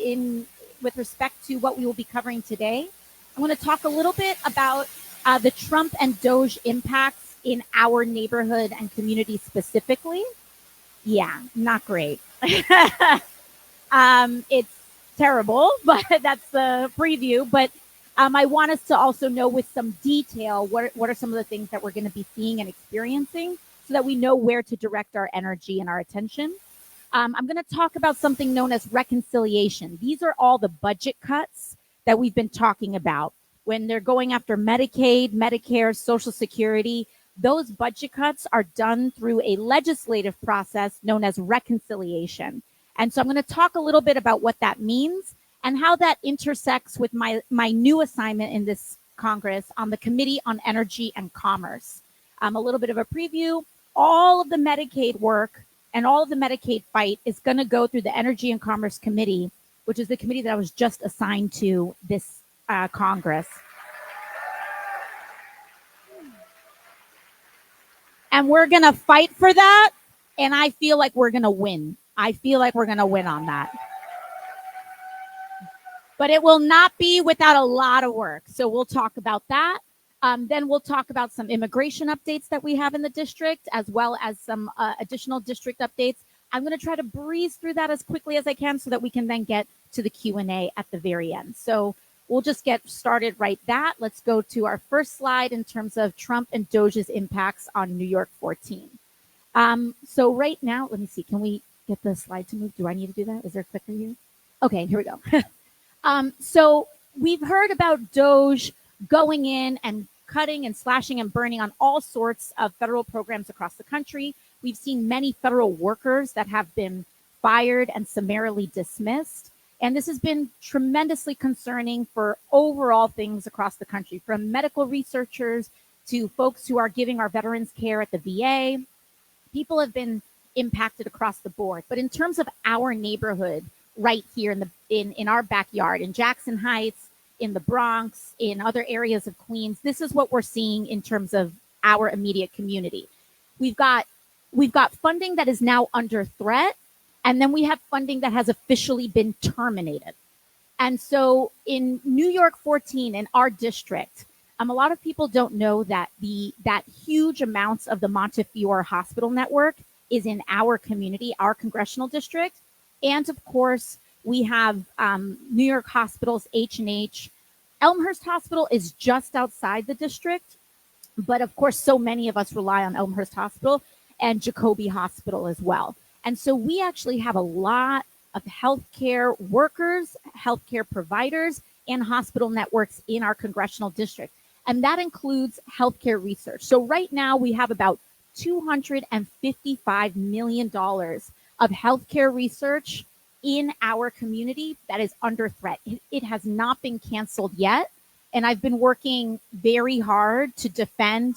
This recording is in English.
in with respect to what we will be covering today. I want to talk a little bit about the Trump and Doge impacts in our neighborhood and community specifically. Yeah, not great. It's terrible, but that's the preview. But I want us to also know with some detail what are some of the things that we're going to be seeing and experiencing so that we know where to direct our energy and our attention. I'm going to talk about something known as reconciliation. These are all the budget cuts that we've been talking about. When they're going after Medicaid, Medicare, Social Security, those budget cuts are done through a legislative process known as reconciliation. And so I'm going to talk a little bit about what that means and how that intersects with my new assignment in this Congress on the Committee on Energy and Commerce. A little bit of a preview. All of the Medicaid work and all of the Medicaid fight is going to go through the Energy and Commerce Committee, which is the committee that I was just assigned to this Congress. And we're going to fight for that, and I feel like we're going to win. I feel like we're going to win on that. But it will not be without a lot of work, so we'll talk about that. Then we'll talk about some immigration updates that we have in the district, as well as some additional district updates. I'm going to try to breeze through that as quickly as I can so that we can then get to the Q&A at the very end. So we'll just get started right that. Let's go to our first slide in terms of Trump and Doge's impacts on New York 14. So right now, let me see. Can we get the slide to move? Do I need to do that? Is there a clicker here? Okay, here we go. So we've heard about Doge going in and cutting and slashing and burning on all sorts of federal programs across the country. We've seen many federal workers that have been fired and summarily dismissed. And this has been tremendously concerning for overall things across the country, from medical researchers to folks who are giving our veterans care at the VA. People have been impacted across the board. But in terms of our neighborhood right here in our backyard, in Jackson Heights, in the Bronx, in other areas of Queens, this is what we're seeing in terms of our immediate community. We've got funding that is now under threat, and then we have funding that has officially been terminated. And so in New York 14, in our district, a lot of people don't know that that huge amounts of the Montefiore Hospital network is in our community, our congressional district. And of course, we have New York hospitals, H&H. Elmhurst Hospital is just outside the district, but of course, so many of us rely on Elmhurst Hospital and Jacobi Hospital as well. And so we actually have a lot of healthcare workers, healthcare providers, and hospital networks in our congressional district. And that includes healthcare research. So right now we have about $255 million of healthcare research in our community that is under threat. It has not been canceled yet. And I've been working very hard to defend